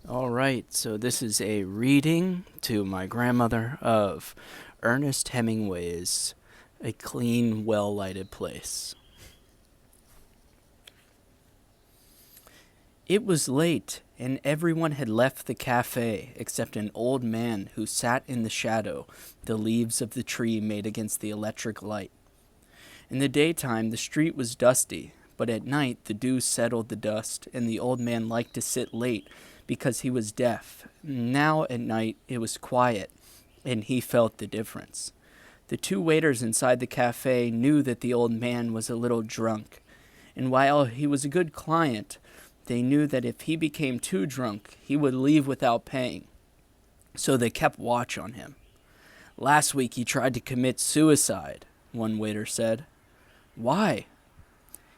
All right, so this is a reading to my grandmother of Ernest Hemingway's A Clean, Well-Lighted Place. It was late, and everyone had left the cafe except an old man who sat in the shadow the leaves of the tree made against the electric light. In the daytime, the street was dusty, but at night the dew settled the dust, and the old man liked to sit late because he was deaf. Now at night it was quiet, and he felt the difference. The two waiters inside the cafe knew that the old man was a little drunk, and while he was a good client, they knew that if he became too drunk, he would leave without paying. So they kept watch on him. "Last week he tried to commit suicide," one waiter said. "Why?"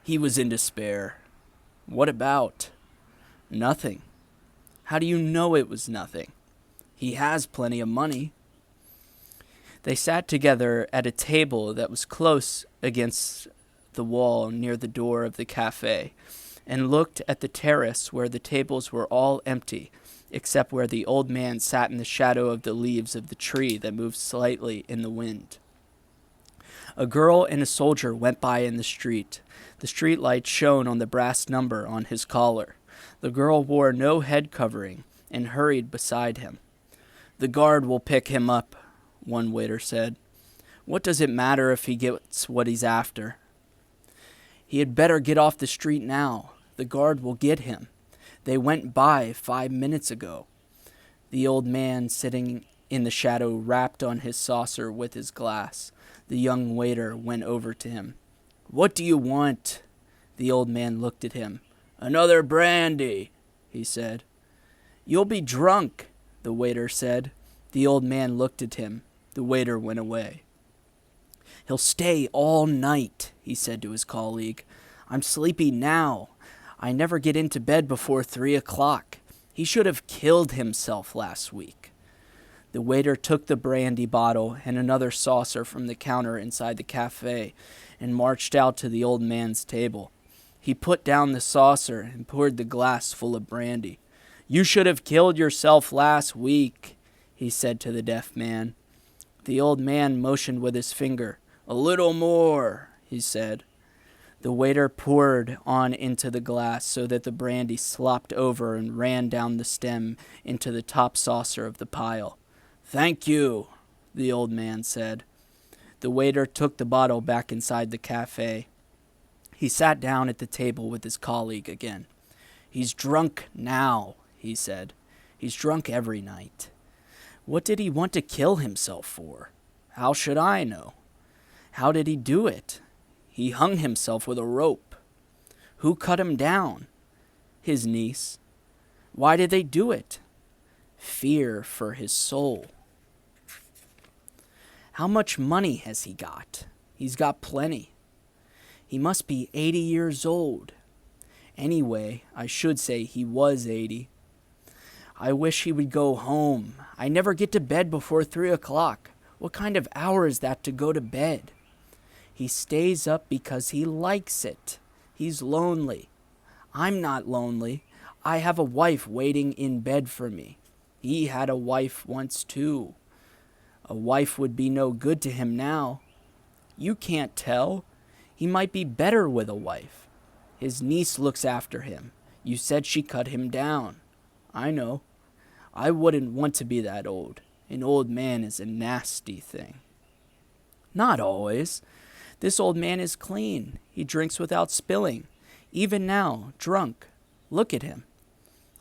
"He was in despair." "What about?" "Nothing." "How do you know it was nothing?" "He has plenty of money." They sat together at a table that was close against the wall near the door of the cafe, and looked at the terrace where the tables were all empty, except where the old man sat in the shadow of the leaves of the tree that moved slightly in the wind. A girl and a soldier went by in the street. The street light shone on the brass number on his collar. The girl wore no head covering and hurried beside him. "The guard will pick him up," one waiter said. "What does it matter if he gets what he's after?" "He had better get off the street now. The guard will get him. They went by 5 minutes ago." The old man sitting in the shadow rapped on his saucer with his glass. The young waiter went over to him. "What do you want?" The old man looked at him. "Another brandy," he said. "You'll be drunk," the waiter said. The old man looked at him. The waiter went away. "He'll stay all night," he said to his colleague. "I'm sleepy now. I never get into bed before 3 o'clock. He should have killed himself last week." The waiter took the brandy bottle and another saucer from the counter inside the cafe and marched out to the old man's table. He put down the saucer and poured the glass full of brandy. "You should have killed yourself last week," he said to the deaf man. The old man motioned with his finger. "A little more," he said. The waiter poured on into the glass so that the brandy slopped over and ran down the stem into the top saucer of the pile. "Thank you," the old man said. The waiter took the bottle back inside the cafe. He sat down at the table with his colleague again. "He's drunk now," he said. "He's drunk every night." "What did he want to kill himself for?" "How should I know?" "How did he do it?" "He hung himself with a rope." "Who cut him down?" "His niece." "Why did they do it?" "Fear for his soul." "How much money has he got?" "He's got plenty." "He must be 80 years old." "Anyway, I should say he was 80. I wish he would go home. I never get to bed before 3 o'clock. What kind of hour is that to go to bed?" "He stays up because he likes it. He's lonely." "I'm not lonely. I have a wife waiting in bed for me." "He had a wife once too." "A wife would be no good to him now." "You can't tell. He might be better with a wife." "His niece looks after him. You said she cut him down." "I know. I wouldn't want to be that old. An old man is a nasty thing." "Not always. This old man is clean. He drinks without spilling. Even now, drunk. Look at him."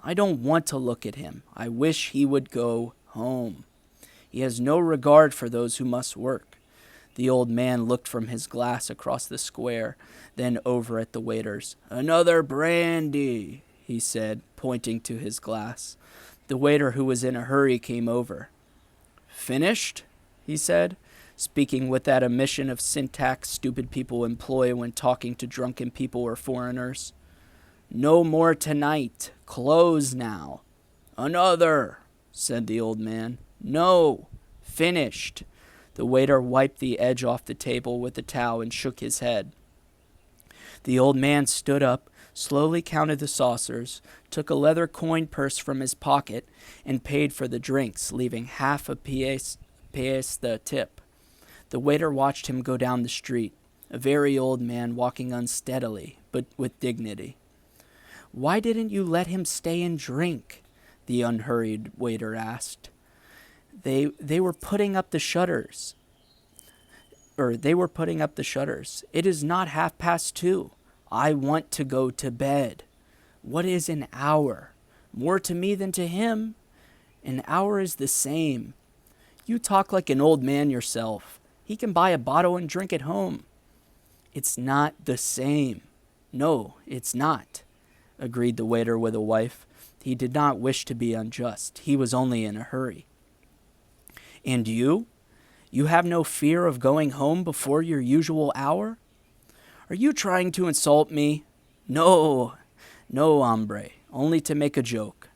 "I don't want to look at him. I wish he would go home. He has no regard for those who must work." The old man looked from his glass across the square, then over at the waiters. "Another brandy," he said, pointing to his glass. The waiter, who was in a hurry, came over. "Finished?" he said, speaking with that omission of syntax stupid people employ when talking to drunken people or foreigners. "No more tonight. Close now." "Another," said the old man. "No. Finished." The waiter wiped the edge off the table with the towel and shook his head. The old man stood up, slowly counted the saucers, took a leather coin purse from his pocket, and paid for the drinks, leaving half a pièce the tip. The waiter watched him go down the street, a very old man walking unsteadily, but with dignity. "Why didn't you let him stay and drink?" the unhurried waiter asked. They were putting up the shutters. They were putting up the shutters. "It is not 2:30. I want to go to bed." "What is an hour?" "More to me than to him." "An hour is the same." "You talk like an old man yourself. He can buy a bottle and drink at home." "It's not the same." "No, it's not," agreed the waiter with a wife. He did not wish to be unjust. He was only in a hurry. "And you? You have no fear of going home before your usual hour?" "Are you trying to insult me?" "No, no, hombre, only to make a joke."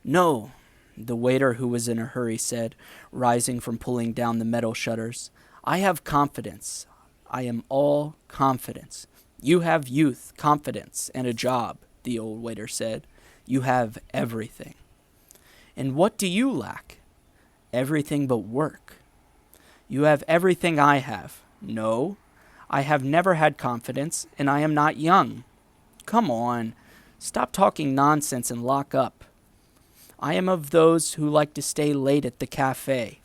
"No," the waiter, who was in a hurry, said, rising from pulling down the metal shutters. "I have confidence. I am all confidence." "You have youth, confidence, and a job," the old waiter said. "You have everything." "And what do you lack?" "Everything but work." "You have everything I have." "No, I have never had confidence, and I am not young." "Come on, stop talking nonsense and lock up." "I am of those who like to stay late at the cafe,"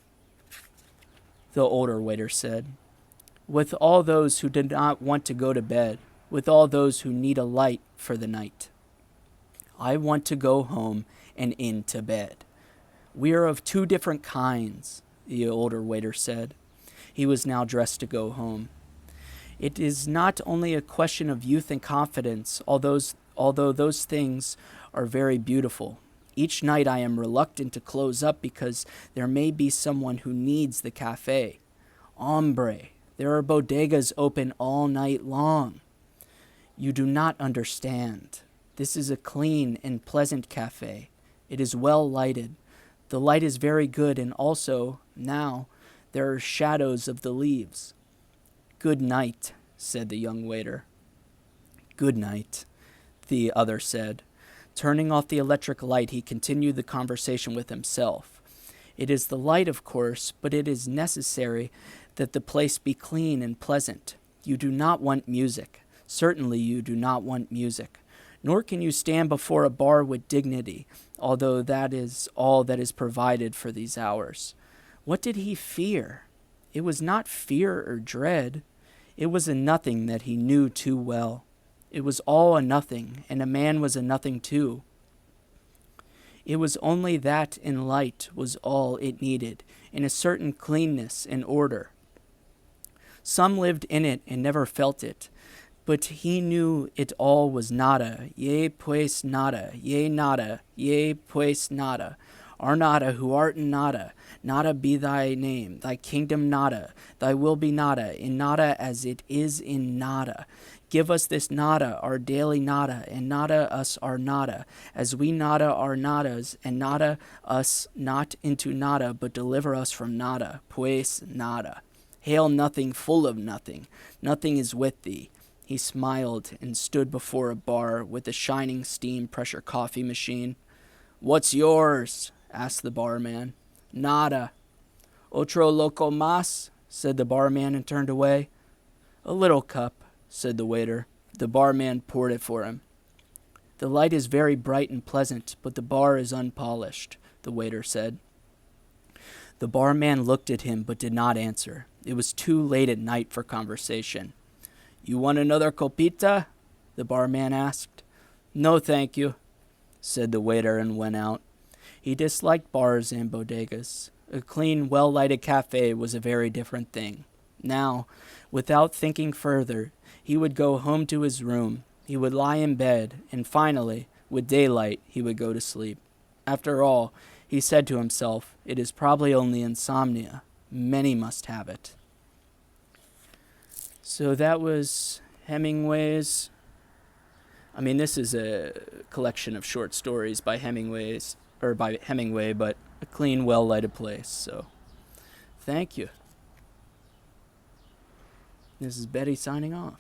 the older waiter said. "With all those who did not want to go to bed, with all those who need a light for the night. I want to go home and into bed." "We are of two different kinds," the older waiter said. He was now dressed to go home. "It is not only a question of youth and confidence, although those things are very beautiful. Each night I am reluctant to close up because there may be someone who needs the cafe. Hombre, there are bodegas open all night long." "You do not understand. This is a clean and pleasant cafe. It is well lighted. The light is very good, and also, now, there are shadows of the leaves." "Good night," said the young waiter. "Good night," the other said. Turning off the electric light, he continued the conversation with himself. "It is the light, of course, but it is necessary that the place be clean and pleasant. You do not want music. Certainly you do not want music. Nor can you stand before a bar with dignity, although that is all that is provided for these hours." What did he fear? It was not fear or dread. It was a nothing that he knew too well. It was all a nothing, and a man was a nothing too. It was only that in light was all it needed, in a certain cleanness and order. Some lived in it and never felt it, but he knew it all was nada, ye pues nada, ye nada, ye pues nada. Our nada, who art in nada, nada be thy name, thy kingdom nada, thy will be nada, in nada as it is in nada. Give us this nada, our daily nada, and nada us our nada, as we nada our nadas, and nada us not into nada, but deliver us from nada, pues nada. Hail nothing, full of nothing, nothing is with thee. He smiled and stood before a bar with a shining steam pressure coffee machine. "What's yours?" asked the barman. "Nada." "Otro loco mas?" said the barman and turned away. "A little cup," said the waiter. The barman poured it for him. "The light is very bright and pleasant, but the bar is unpolished," the waiter said. The barman looked at him but did not answer. It was too late at night for conversation. "You want another copita?" the barman asked. "No, thank you," said the waiter and went out. He disliked bars and bodegas. A clean, well-lighted cafe was a very different thing. Now, without thinking further, he would go home to his room. He would lie in bed, and finally, with daylight, he would go to sleep. After all, he said to himself, it is probably only insomnia. Many must have it. So that was Hemingway's. This is a collection of short stories by Hemingway, but a clean, well-lighted place. So, thank you. This is Betty signing off.